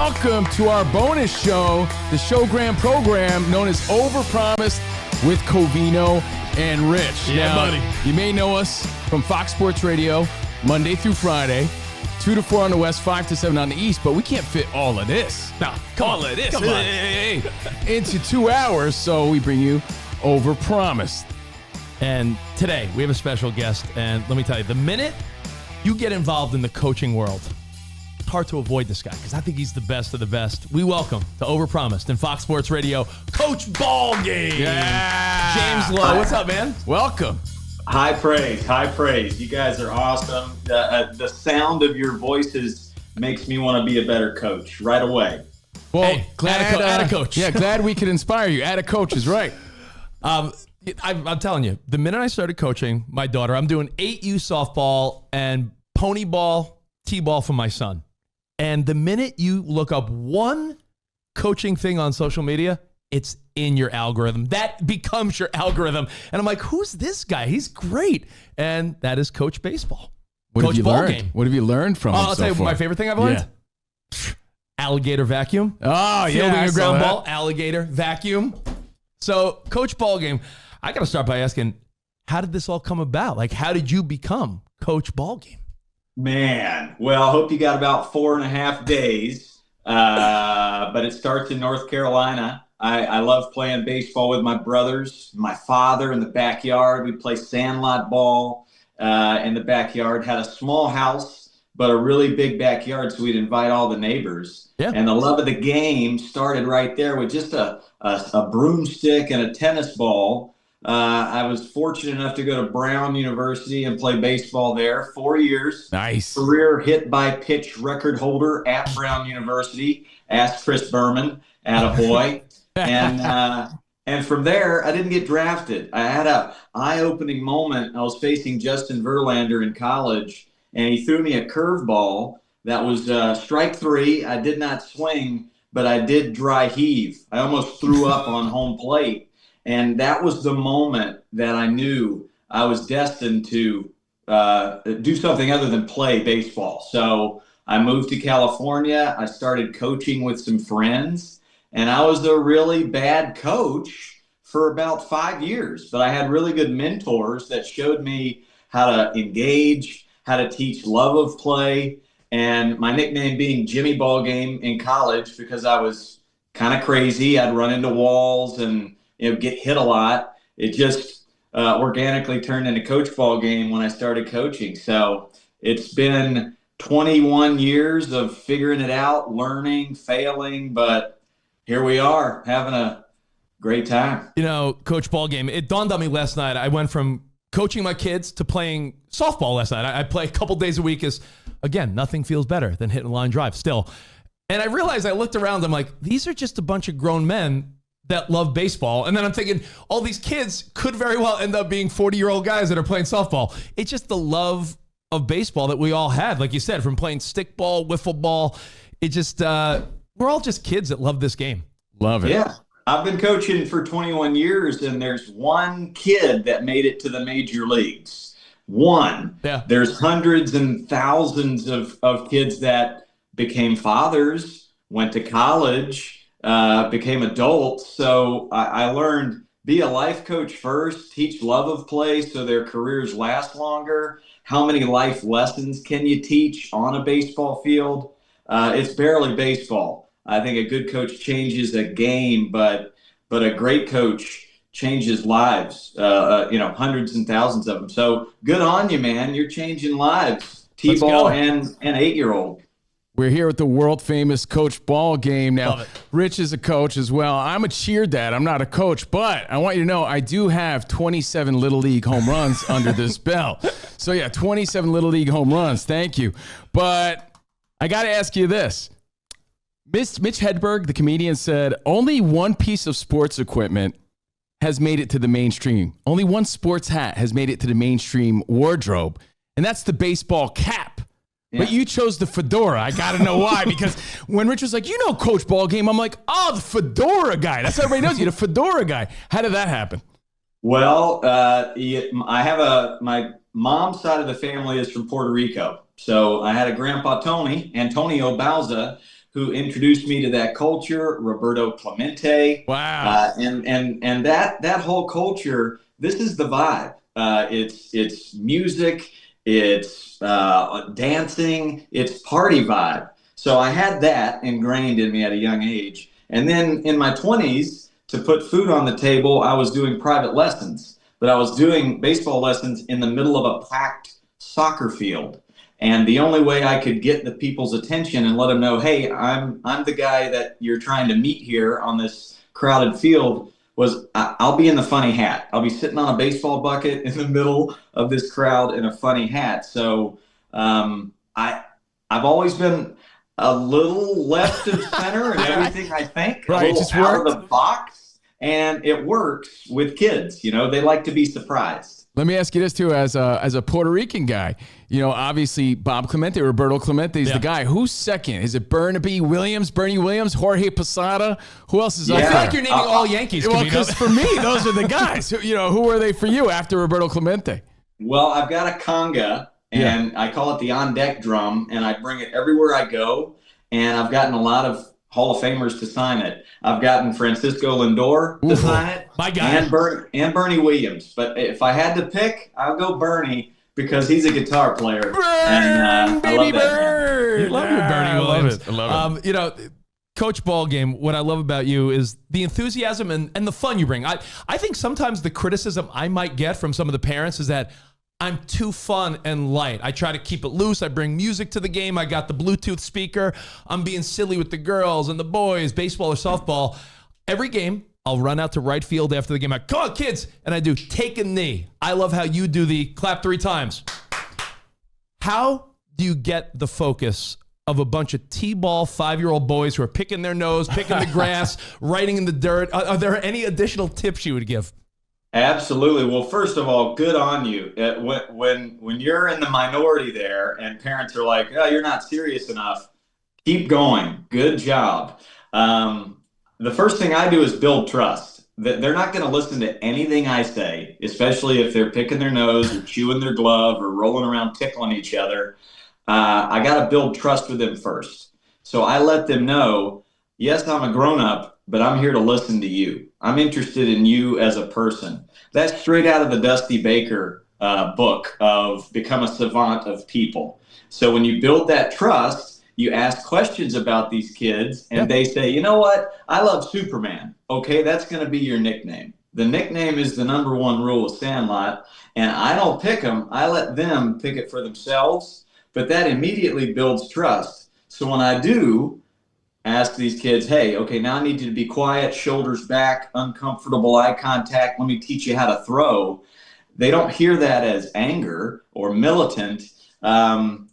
welcome to our bonus show, the Showgram program known as Overpromised with Covino and Rich. Yeah, buddy. You may know us from Fox Sports Radio, Monday through Friday, 2 to 4 on the West, 5 to 7 on the East, but we can't fit all of this. Come on. Into 2 hours, so we bring you Overpromised. And today we have a special guest, and let me tell you, the minute you get involved in the coaching world, it's hard to avoid this guy because I think he's the best of the best. We welcome to Overpromised and Fox Sports Radio, Coach Ballgame. Yeah. James Lowe, what's up, man? Welcome. High praise. You guys are awesome. The sound of your voices makes me want to be a better coach right away. Well, Hey, add a coach. Yeah, glad we could inspire you. Add a coach is right. I'm telling you, the minute I started coaching my daughter, I'm doing 8U softball and pony ball, t-ball for my son. And the minute you look up one coaching thing on social media, it's in your algorithm. That becomes your algorithm. And I'm like, who's this guy? He's great. And that is Coach Baseball. What Coach have you learned? Ballgame. What have you learned from him I'll so tell you far? my favorite thing I've learned. Alligator vacuum. Oh, yeah. Fielding I a saw ground that. ball, alligator vacuum. So, Coach Ballgame, I got to start by asking, how did this all come about? Like, how did you become Coach Ballgame? Man, well, I hope you got about 4.5 days, but it starts in North Carolina. I love playing baseball with my brothers, my father in the backyard. We'd play sandlot ball in the backyard, had a small house, but a really big backyard, so we'd invite all the neighbors. Yeah. And the love of the game started right there with just a broomstick and a tennis ball. I was fortunate enough to go to Brown University and play baseball there 4 years. Nice. Career hit by pitch record holder at Brown University. Ask Chris Berman, attaboy. And from there, I didn't get drafted. I had a eye-opening moment. I was facing Justin Verlander in college, and he threw me a curveball that was strike three. I did not swing, but I did dry heave. I almost threw up on home plate. And that was the moment that I knew I was destined to do something other than play baseball. So I moved to California. I started coaching with some friends, and I was a really bad coach for about 5 years. But I had really good mentors that showed me how to engage, how to teach love of play, and my nickname being Jimmy Ballgame in college because I was kind of crazy. I'd run into walls and get hit a lot. It just organically turned into Coach Ballgame when I started coaching. So it's been 21 years of figuring it out, learning, failing, but here we are having a great time. You know, Coach Ballgame, it dawned on me last night. I went from coaching my kids to playing softball last night. I play a couple days a week as, again, nothing feels better than hitting a line drive still. And I realized, I looked around, I'm like, these are just a bunch of grown men that love baseball. And then I'm thinking, all these kids could very well end up being 40-year-old guys that are playing softball. It's just the love of baseball that we all had, like you said, from playing stickball, wiffle ball. It just, we're all just kids that love this game. Love it. Yeah. I've been coaching for 21 years, and there's one kid that made it to the major leagues. One. Yeah. There's hundreds and thousands of kids that became fathers, went to college, became adults. So I learned, be a life coach first, teach love of play so their careers last longer. How many life lessons can you teach on a baseball field? It's barely baseball. I think a good coach changes a game, but a great coach changes lives, hundreds and thousands of them. So good on you, man. You're changing lives, T-ball and 8-year-old. We're here with the world-famous Coach Ballgame. Love Now, it. Rich is a coach as well. I'm a cheer dad. I'm not a coach, but I want you to know I do have 27 Little League home runs under this belt. So, yeah, 27 Little League home runs. Thank you. But I got to ask you this. Mitch Hedberg, the comedian, said only one piece of sports equipment has made it to the mainstream. Only one sports hat has made it to the mainstream wardrobe, and that's the baseball cap. Yeah. But you chose the fedora. I got to know why, because when Rich was like, Coach Ballgame, I'm like, oh, the fedora guy. That's how everybody knows you, the fedora guy. How did that happen? Well, I have my mom's side of the family is from Puerto Rico. So I had a grandpa, Antonio Bauza, who introduced me to that culture, Roberto Clemente. Wow. And that whole culture, this is the vibe. It's music, it's dancing, it's party vibe. So I had that ingrained in me at a young age. And then in my 20s, to put food on the table, I was doing private lessons, but I was doing baseball lessons in the middle of a packed soccer field. And the only way I could get the people's attention and let them know, hey, I'm the guy that you're trying to meet here on this crowded field was I'll be in the funny hat. I'll be sitting on a baseball bucket in the middle of this crowd in a funny hat. So I've always been a little left of center in everything I think, right, a little just out worked. of the box, and it works with kids. You know, they like to be surprised. Let me ask you this too, as a Puerto Rican guy, you know, obviously Bob Clemente, Roberto Clemente is the guy. Who's second? Is it Bernie Williams, Jorge Posada? Who else is up I there? feel like you're naming all Yankees. Well, because for me, those are the guys. Who are they for you after Roberto Clemente? Well, I've got a conga, and I call it the on-deck drum, and I bring it everywhere I go, and I've gotten a lot of Hall of Famers to sign it. I've gotten Francisco Lindor to sign it, my guy, and Bernie Williams. But if I had to pick, I'll go Bernie because he's a guitar player. And I love that man. You love your Bernie Williams. I love it. You know, Coach Ballgame, what I love about you is the enthusiasm and the fun you bring. I think sometimes the criticism I might get from some of the parents is that I'm too fun and light. I try to keep it loose. I bring music to the game. I got the Bluetooth speaker. I'm being silly with the girls and the boys, baseball or softball. Every game, I'll run out to right field after the game. I come on, kids, and I do take a knee. I love how you do the clap 3 times. How do you get the focus of a bunch of T-ball 5-year-old boys who are picking their nose, picking the grass, writing in the dirt? Are there any additional tips you would give? Absolutely. Well, first of all, good on you. When you're in the minority there and parents are like, oh, you're not serious enough, keep going. Good job. The first thing I do is build trust. They're not going to listen to anything I say, especially if they're picking their nose or chewing their glove or rolling around tickling each other. I got to build trust with them first. So I let them know, yes, I'm a grown-up, but I'm here to listen to you. I'm interested in you as a person. That's straight out of the Dusty Baker book of Become a Savant of People. So when you build that trust, you ask questions about these kids, and they say, you know what? I love Superman. Okay, that's going to be your nickname. The nickname is the #1 rule of Sandlot, and I don't pick them. I let them pick it for themselves, but that immediately builds trust. So when I do ask these kids, hey, okay, now I need you to be quiet, shoulders back, uncomfortable eye contact. Let me teach you how to throw. They don't hear that as anger or militant.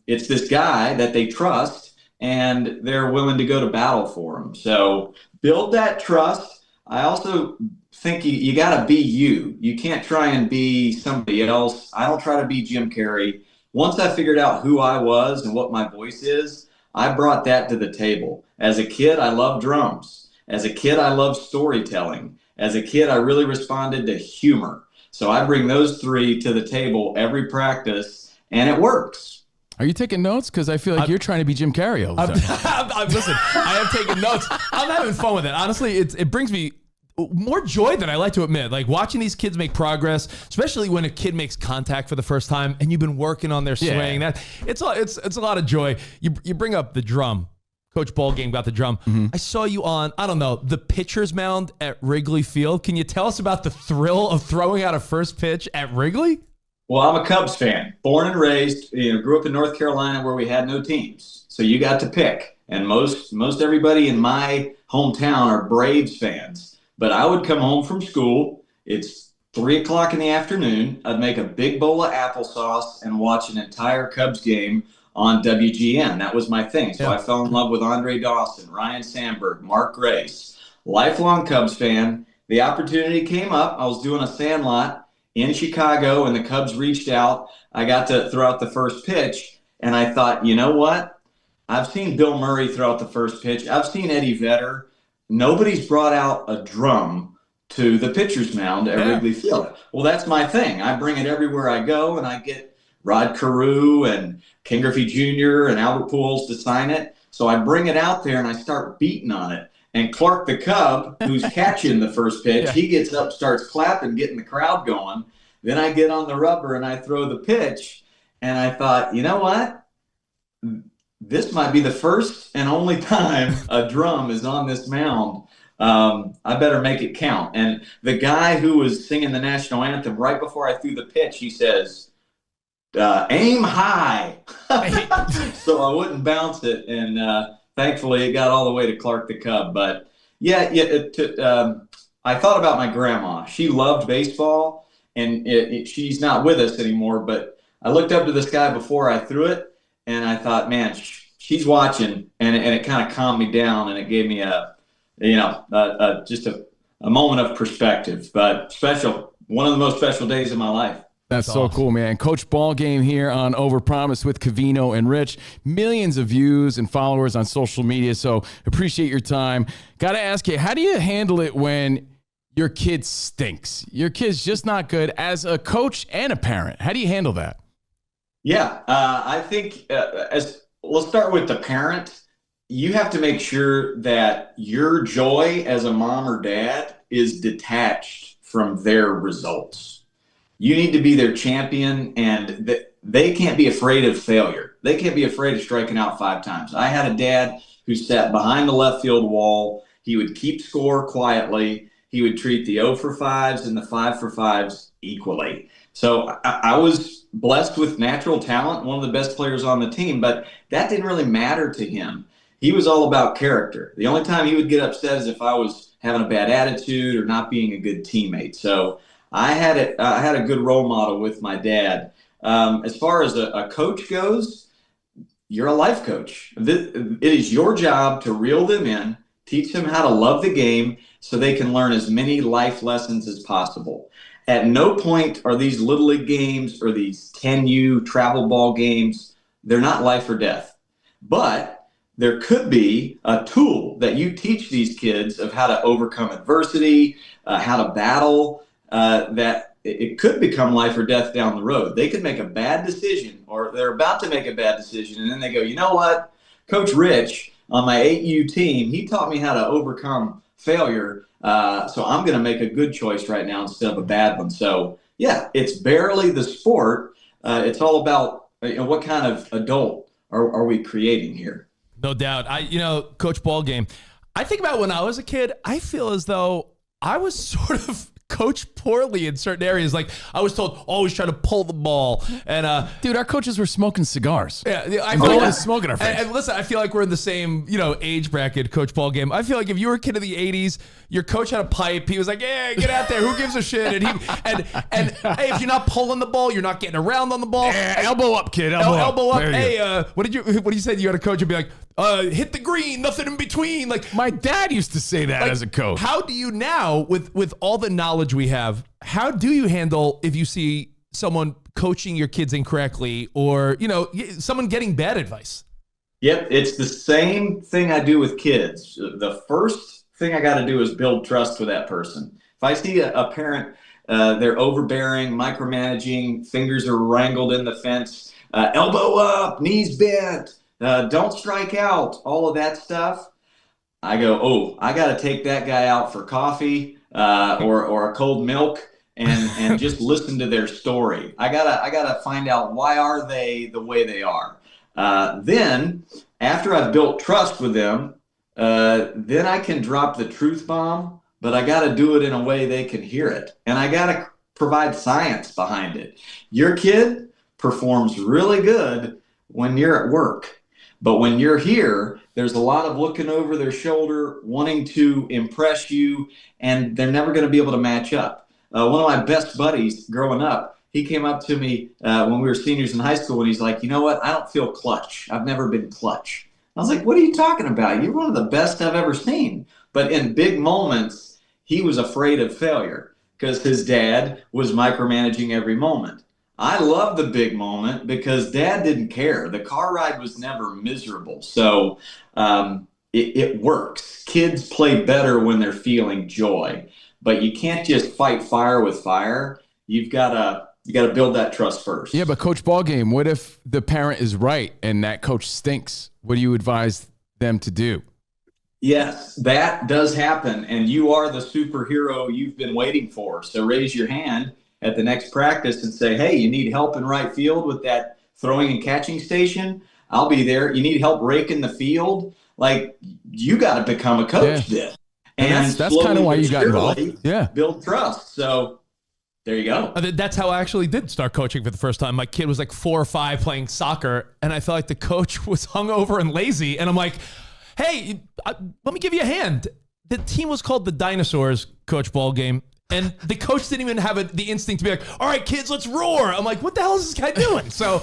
It's this guy that they trust, and they're willing to go to battle for him. So build that trust. I also think you got to be you. You can't try and be somebody else. I don't try to be Jim Carrey. Once I figured out who I was and what my voice is, I brought that to the table. As a kid, I loved drums. As a kid, I loved storytelling. As a kid, I really responded to humor. So I bring those 3 to the table every practice, and it works. Are you taking notes? Because I feel like you're trying to be Jim Carrey all the time. Listen, I am taking notes. I'm having fun with it. Honestly, it brings me more joy than I like to admit. Like watching these kids make progress, especially when a kid makes contact for the first time and you've been working on their swing. That it's a lot of joy. You bring up the drum. Coach Ballgame got the drum. I saw you on, I don't know, the pitcher's mound at Wrigley Field. Can you tell us about the thrill of throwing out a first pitch at Wrigley? Well, I'm a Cubs fan, born and raised, grew up in North Carolina where we had no teams. So you got to pick. And most everybody in my hometown are Braves fans. But I would come home from school. It's 3:00 in the afternoon. I'd make a big bowl of applesauce and watch an entire Cubs game on WGN. That was my thing. So I fell in love with Andre Dawson, Ryan Sandberg, Mark Grace. Lifelong Cubs fan. The opportunity came up. I was doing a Sandlot in Chicago, and the Cubs reached out. I got to throw out the first pitch, and I thought, you know what? I've seen Bill Murray throw out the first pitch. I've seen Eddie Vedder. Nobody's brought out a drum to the pitcher's mound at Wrigley Field. Well, that's my thing. I bring it everywhere I go, and I get Rod Carew and Ken Griffey Jr. and Albert Pujols to sign it. So I bring it out there and I start beating on it. And Clark the Cub, who's catching the first pitch, he gets up, starts clapping, getting the crowd going. Then I get on the rubber and I throw the pitch. And I thought, you know what? This might be the first and only time a drum is on this mound. I better make it count. And the guy who was singing the national anthem right before I threw the pitch, he says, aim high. So I wouldn't bounce it. And thankfully, it got all the way to Clark the Cub. But I thought about my grandma. She loved baseball, and she's not with us anymore. But I looked up to the sky before I threw it, and I thought, man, she's watching, and it kind of calmed me down, and it gave me just a moment of perspective. But special, one of the most special days of my life. That's so awesome. Cool, man. Coach Ballgame here on Overpromised with Covino and Rich. Millions of views and followers on social media, so appreciate your time. Got to ask you, how do you handle it when your kid stinks? Your kid's just not good as a coach and a parent. How do you handle that? Yeah, I think let's start with the parent. You have to make sure that your joy as a mom or dad is detached from their results. You need to be their champion, and they can't be afraid of failure. They can't be afraid of striking out 5 times. I had a dad who sat behind the left field wall. He would keep score quietly. He would treat the 0 for 5s and the 5 for 5s equally. So I was blessed with natural talent, one of the best players on the team, but that didn't really matter to him. He was all about character. The only time he would get upset is if I was having a bad attitude or not being a good teammate. So I had a good role model with my dad. As far as a coach goes, you're a life coach. It is your job to reel them in, teach them how to love the game so they can learn as many life lessons as possible. At no point are these Little League games or these 10U travel ball games, they're not life or death. But there could be a tool that you teach these kids of how to overcome adversity, how to battle, that it could become life or death down the road. They could make a bad decision, or they're about to make a bad decision, and then they go, you know what? Coach Rich on my 8U team, he taught me how to overcome failure, so I'm going to make a good choice right now instead of a bad one. So, yeah, it's barely the sport. It's all about what kind of adult are we creating here. No doubt. Coach Ballgame, I think about when I was a kid, I feel as though I was sort of coached poorly in certain areas. Like I was told, always try to pull the ball. And dude, our coaches were smoking cigars. Yeah, I feel like smoking our face. And listen, I feel like we're in the same, age bracket, Coach Ballgame. I feel like if you were a kid of the '80s, your coach had a pipe. He was like, "Yeah, get out there. Who gives a shit?" And hey, if you're not pulling the ball, you're not getting around on the ball. Elbow up, kid. Elbow up. Hey, what did you said? You had a coach would be like, hit the green, nothing in between. Like my dad used to say that as a coach. How do you now, with all the knowledge we have, how do you handle if you see someone coaching your kids incorrectly, or someone getting bad advice? Yep, it's the same thing I do with kids. The first thing I got to do is build trust with that person. If I see a parent, they're overbearing, micromanaging, fingers are wrangled in the fence, elbow up, knees bent, don't strike out, all of that stuff, I go, oh, I got to take that guy out for coffee or a cold milk and just listen to their story. I gotta find out, why are they the way they are? Then after I've built trust with them, then I can drop the truth bomb, but I got to do it in a way they can hear it. And I got to provide science behind it. Your kid performs really good when you're at work. But when you're here, there's a lot of looking over their shoulder, wanting to impress you, and they're never going to be able to match up. One of my best buddies growing up, he came up to me when we were seniors in high school, and he's like, you know what? I don't feel clutch. I've never been clutch. I was like, what are you talking about? You're one of the best I've ever seen. But in big moments, he was afraid of failure because his dad was micromanaging every moment. I love the big moment because dad didn't care. The car ride was never miserable. So it works. Kids play better when they're feeling joy, but you can't just fight fire with fire. You got to build that trust first. Yeah, but Coach Ballgame, what if the parent is right and that coach stinks? What do you advise them to do. Yes, that does happen. And you are the superhero you've been waiting for. So raise your hand at the next practice and say, hey, you need help in right field with that throwing and catching station? I'll be there. You need help raking the field? Like, you got to become a coach then. And that's kind of why you got involved. Yeah. Build trust. So there you go. That's how I actually did start coaching for the first time. My kid was like 4 or 5 playing soccer, and I felt like the coach was hungover and lazy. And I'm like, hey, let me give you a hand. The team was called the Dinosaurs, Coach Ballgame. And the coach didn't even have the instinct to be like, all right, kids, let's roar. I'm like, what the hell is this guy doing? So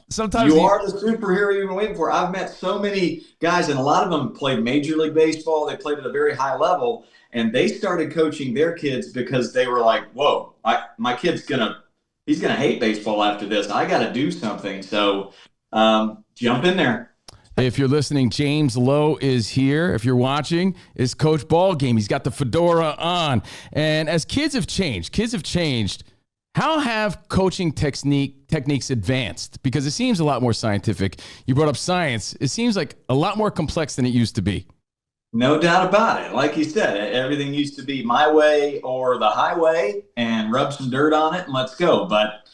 sometimes you are the superhero you've been waiting for. I've met so many guys, and a lot of them played Major League Baseball. They played at a very high level, and they started coaching their kids because they were like, whoa, my kid's he's going to hate baseball after this. I got to do something. So jump in there. If you're listening, James Lowe is here. If you're watching, is Coach Ballgame. He's got the fedora on. And as kids have changed, how have coaching techniques advanced? Because it seems a lot more scientific. You brought up science. It seems like a lot more complex than it used to be. No doubt about it. Like you said, everything used to be my way or the highway and rub some dirt on it and let's go. But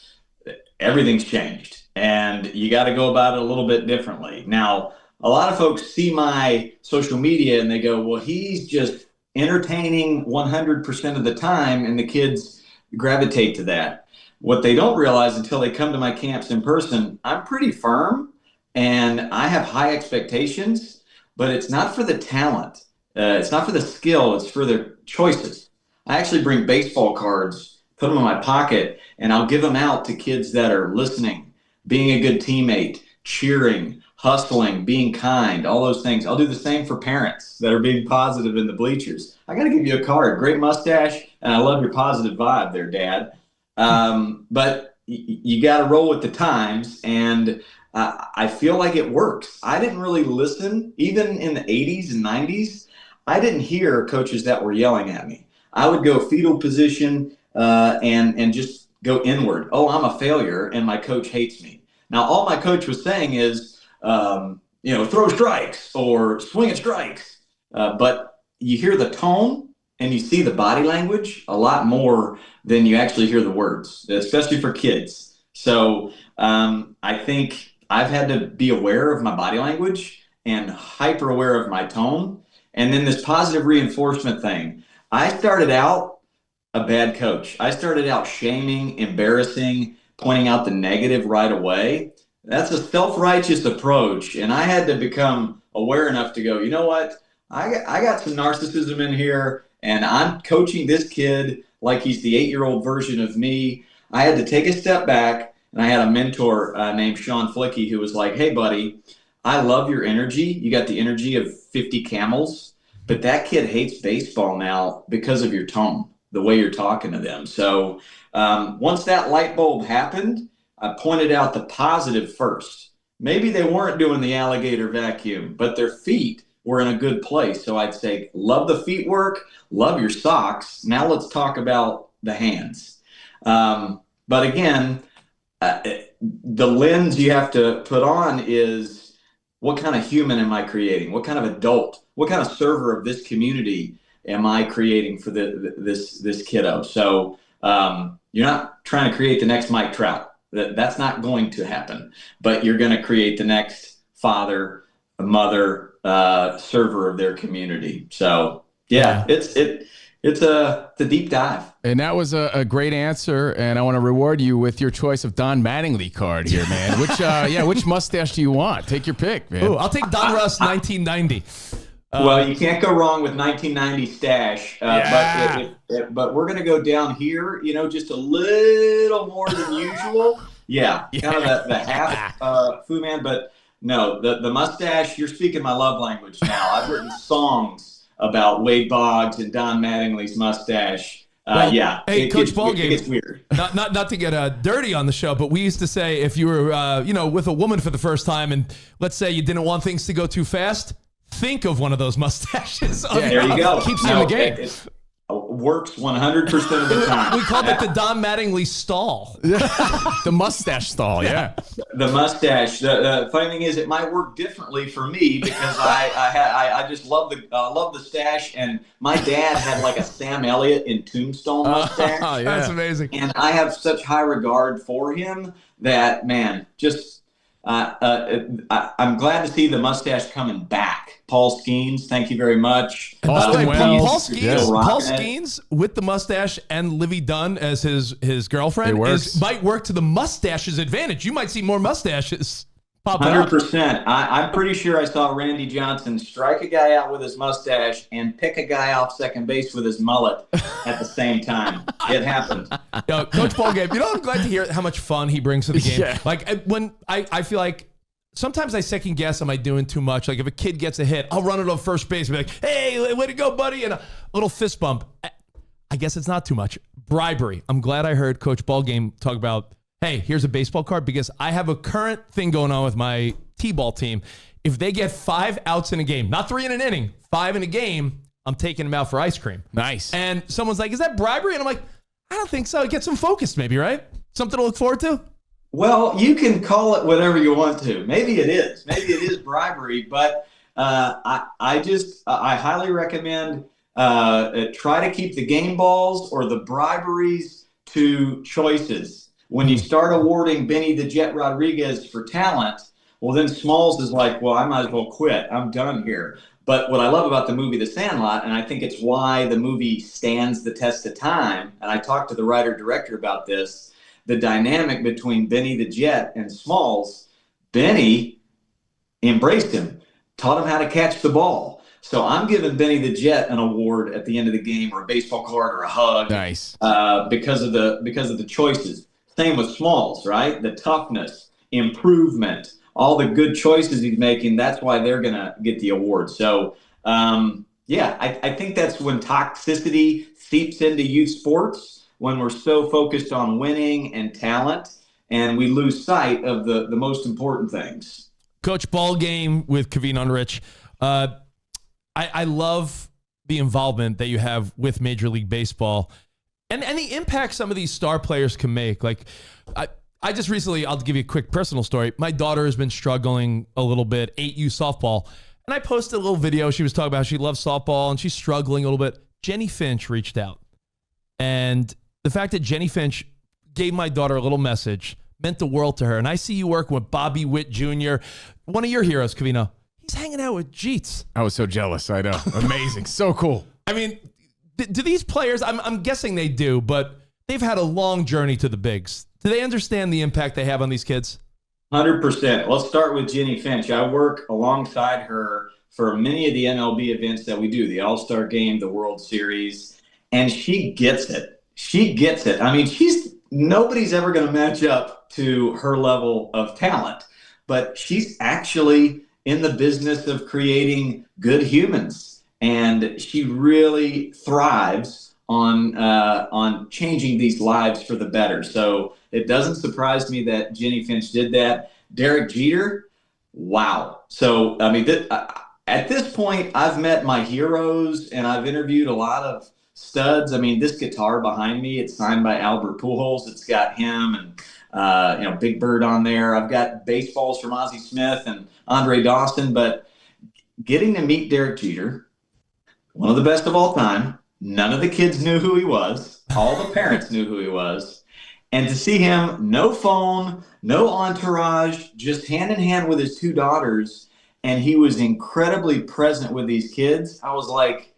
everything's changed. And you got to go about it a little bit differently. Now, a lot of folks see my social media and they go, well, he's just entertaining 100% of the time, and the kids gravitate to that. What they don't realize until they come to my camps in person, I'm pretty firm and I have high expectations, but it's not for the talent. It's not for the skill. It's for their choices. I actually bring baseball cards, put them in my pocket, and I'll give them out to kids that are listening, being a good teammate, cheering, hustling, being kind, all those things. I'll do the same for parents that are being positive in the bleachers. I got to give you a card. Great mustache, and I love your positive vibe there, Dad. But you got to roll with the times, and I feel like it works. I didn't really listen. Even in the 80s and 90s, I didn't hear coaches that were yelling at me. I would go fetal position and just go inward. Oh, I'm a failure, and my coach hates me. Now, all my coach was saying is, throw strikes or swing at strikes. But you hear the tone and you see the body language a lot more than you actually hear the words, especially for kids. So I think I've had to be aware of my body language and hyper aware of my tone. And then this positive reinforcement thing. I started out a bad coach. I started out shaming, embarrassing, pointing out the negative right away. That's a self-righteous approach. And I had to become aware enough to go, you know what? I got some narcissism in here, and I'm coaching this kid like he's the 8-year-old version of me. I had to take a step back, and I had a mentor named Sean Flicky who was like, hey, buddy, I love your energy. You got the energy of 50 camels, but that kid hates baseball now because of your tone, the way you're talking to them. So once that light bulb happened, I pointed out the positive first. Maybe they weren't doing the alligator vacuum, but their feet were in a good place. So I'd say, love the feet work, love your socks. Now let's talk about the hands. But again, the lens you have to put on is, what kind of human am I creating? What kind of adult? What kind of server of this community am I creating for this kiddo? So you're not trying to create the next Mike Trout. That's not going to happen. But you're going to create the next father, mother, server of their community. So yeah, it's a deep dive. And that was a great answer. And I want to reward you with your choice of Don Mattingly card here, man. Which mustache do you want? Take your pick, man. Ooh, I'll take Don Russ 1990. Well, you can't go wrong with 1990 stash, but we're going to go down here, just a little more than usual. Yeah, kind of the half Fu Man, but no, the mustache, you're speaking my love language now. I've written songs about Wade Boggs and Don Mattingly's mustache. Hey, Coach Ballgame, it gets weird. Not to get dirty on the show, but we used to say if you were, with a woman for the first time, and let's say you didn't want things to go too fast, think of one of those mustaches. There you go. Keeps you in the game. works 100% of the time. We called it the Don Mattingly stall. The mustache stall, yeah. The mustache. The funny thing is, it might work differently for me because I just love the stash. And my dad had like a Sam Elliott in Tombstone mustache. Yeah. That's amazing. And I have such high regard for him that, man, just I'm glad to see the mustache coming back. Paul Skeens, thank you very much. Austin Wells. Paul Skeens with the mustache and Livy Dunn as his girlfriend might work to the mustache's advantage. You might see more mustaches pop up. 100%. I'm pretty sure I saw Randy Johnson strike a guy out with his mustache and pick a guy off second base with his mullet at the same time. It happened. Coach Ballgame, I'm glad to hear how much fun he brings to the game. Yeah. Like when I feel like sometimes I second guess, am I doing too much? Like if a kid gets a hit, I'll run it on first base and be like, hey, way to go, buddy. And a little fist bump. I guess it's not too much. Bribery. I'm glad I heard Coach Ballgame talk about, hey, here's a baseball card, because I have a current thing going on with my T-ball team. If they get 5 outs in a game, not 3 in an inning, 5 in a game, I'm taking them out for ice cream. Nice. And someone's like, is that bribery? And I'm like, I don't think so. Get some focus maybe, right? Something to look forward to? Well, you can call it whatever you want to. Maybe it is. Maybe it is bribery, but I highly recommend try to keep the game balls or the briberies to choices. When you start awarding Benny the Jet Rodriguez for talent, well, then Smalls is like, well, I might as well quit. I'm done here. But what I love about the movie The Sandlot, and I think it's why the movie stands the test of time, and I talked to the writer-director about this, the dynamic between Benny the Jet and Smalls. Benny embraced him, taught him how to catch the ball. So I'm giving Benny the Jet an award at the end of the game, or a baseball card, or a hug. Nice. Because of the choices. Same with Smalls, right? The toughness, improvement, all the good choices he's making. That's why they're gonna get the award. So I think that's when toxicity seeps into youth sports, when we're so focused on winning and talent, and we lose sight of the most important things. Coach Ballgame with Kaveen Unrich. I love the involvement that you have with Major League Baseball and the impact some of these star players can make. Like I just recently, I'll give you a quick personal story. My daughter has been struggling a little bit, 8U softball. And I posted a little video. She was talking about how she loves softball and she's struggling a little bit. Jenny Finch reached out. And the fact that Jenny Finch gave my daughter a little message meant the world to her. And I see you working with Bobby Witt Jr., one of your heroes, Kavino. He's hanging out with Jeets. I was so jealous. I know. Amazing. So cool. I mean, do these players, I'm guessing they do, but they've had a long journey to the bigs. Do they understand the impact they have on these kids? 100%. Let's start with Jenny Finch. I work alongside her for many of the MLB events that we do, the All-Star Game, the World Series, and she gets it. She gets it. I mean, nobody's ever going to match up to her level of talent, but she's actually in the business of creating good humans, and she really thrives on changing these lives for the better. So it doesn't surprise me that Jenny Finch did that. Derek Jeter, wow. So, I mean, at this point, I've met my heroes and I've interviewed a lot of studs. I mean, this guitar behind me, it's signed by Albert Pujols. It's got him and, Big Bird on there. I've got baseballs from Ozzie Smith and Andre Dawson, but getting to meet Derek Jeter, one of the best of all time. None of the kids knew who he was. All the parents knew who he was. And to see him, no phone, no entourage, just hand in hand with his 2 daughters, and he was incredibly present with these kids. I was like,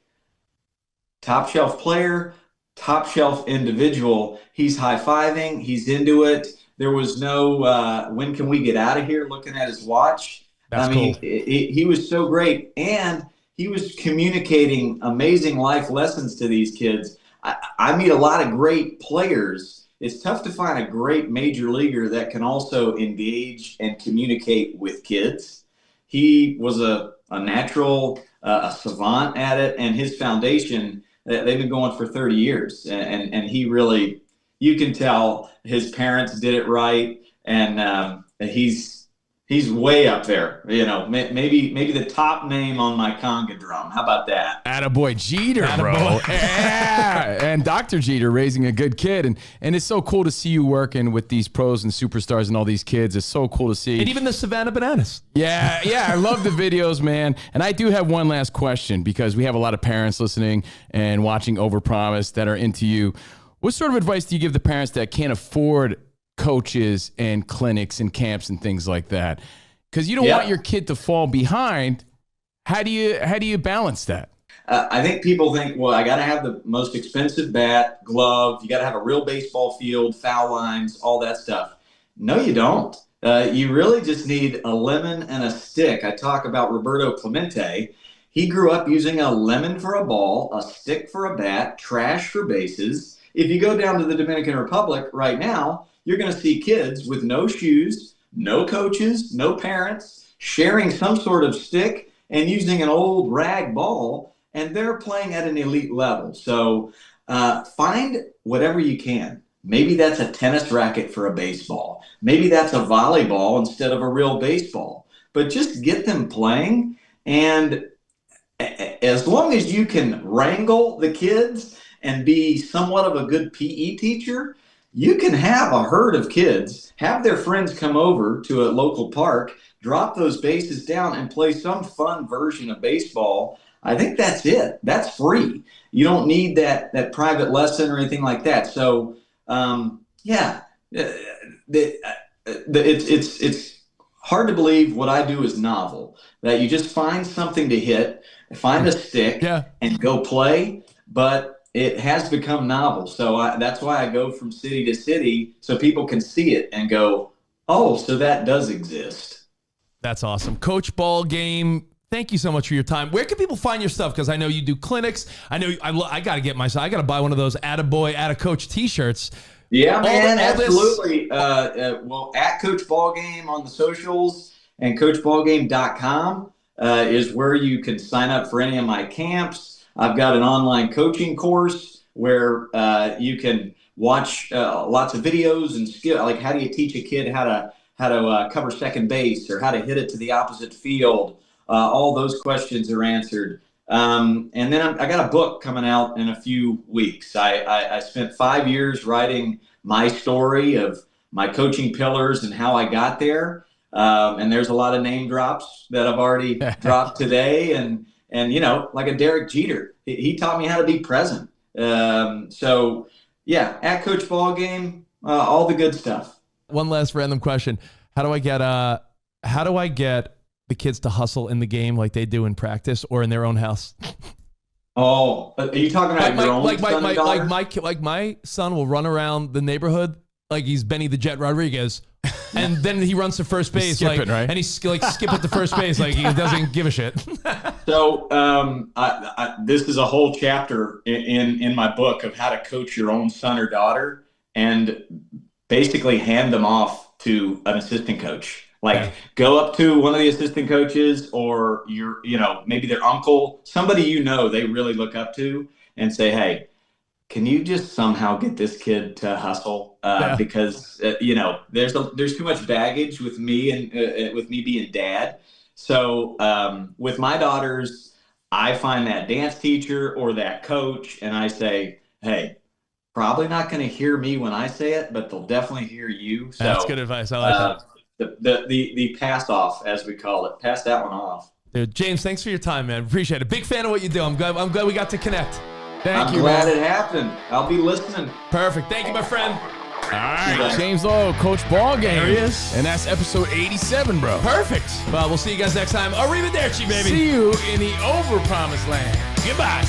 top shelf player, top shelf individual. He's high-fiving. He's into it. There was no, when can we get out of here, looking at his watch. That's cool. Cool. He was so great. And he was communicating amazing life lessons to these kids. I meet a lot of great players. It's tough to find a great major leaguer that can also engage and communicate with kids. He was a natural, a savant at it, and his foundation, they've been going for 30 years. And he really, you can tell his parents did it right, and he's He's way up there. Maybe the top name on my conga drum. How about that? Attaboy Jeter, bro. Yeah. And Dr. Jeter raising a good kid. And it's so cool to see you working with these pros and superstars and all these kids. It's so cool to see. And even the Savannah Bananas. Yeah. I love the videos, man. And I do have one last question, because we have a lot of parents listening and watching Overpromised that are into you. What sort of advice do you give the parents that can't afford coaches and clinics and camps and things like that? Because you don't want your kid to fall behind. How do you balance that? I think people think, well, I got to have the most expensive bat, glove. You got to have a real baseball field, foul lines, all that stuff. No, you don't. You really just need a lemon and a stick. I talk about Roberto Clemente. He grew up using a lemon for a ball, a stick for a bat, trash for bases. If you go down to the Dominican Republic right now, you're going to see kids with no shoes, no coaches, no parents, sharing some sort of stick and using an old rag ball, and they're playing at an elite level. So find whatever you can. Maybe that's a tennis racket for a baseball. Maybe that's a volleyball instead of a real baseball. But just get them playing, and as long as you can wrangle the kids and be somewhat of a good PE teacher, you can have a herd of kids, have their friends come over to a local park, drop those bases down, and play some fun version of baseball. I think that's it. That's free. You don't need that private lesson or anything like that. So, it's hard to believe what I do is novel, that you just find something to hit, find a stick, and go play. But it has become novel. So that's why I go from city to city, so people can see it and go, oh, so that does exist. That's awesome. Coach Ballgame, thank you so much for your time. Where can people find your stuff? Because I know you do clinics. I know I got to get myself, I got to buy one of those Attaboy, Attacoach t-shirts. Yeah, man, absolutely. Well, at Coach Ballgame on the socials, and coachballgame.com is where you can sign up for any of my camps. I've got an online coaching course where you can watch lots of videos and skill, like how do you teach a kid how to cover second base, or how to hit it to the opposite field. All those questions are answered. And then I got a book coming out in a few weeks. I spent 5 years writing my story of my coaching pillars and how I got there. And there's a lot of name drops that I've already dropped today. And like a Derek Jeter, he taught me how to be present. So yeah, at Coach Ballgame, all the good stuff. One last random question: How do I get the kids to hustle in the game like they do in practice or in their own house? Oh, are you talking about your own son and daughter? Like my son will run around the neighborhood like he's Benny the Jet Rodriguez. And then he runs to first base, right? And he's skip it to first base, like he doesn't give a shit. So this is a whole chapter in my book of how to coach your own son or daughter, and basically hand them off to an assistant coach. Like go up to one of the assistant coaches, or maybe their uncle, somebody they really look up to, and say, hey, can you just somehow get this kid to hustle? Because there's too much baggage with me and with me being dad. So with my daughters, I find that dance teacher or that coach, and I say, hey, probably not going to hear me when I say it, but they'll definitely hear you. So that's good advice. I like that. The pass off, as we call it, pass that one off. Dude, James, thanks for your time, man. Appreciate it. Big fan of what you do. I'm glad we got to connect. I'm glad it happened. I'll be listening. Perfect. Thank you, my friend. All right, James Lowe, Coach Ballgame. There he is. And that's episode 87, bro. Perfect. Well, we'll see you guys next time. Arrivederci, baby. See you in the Overpromised land. Goodbye.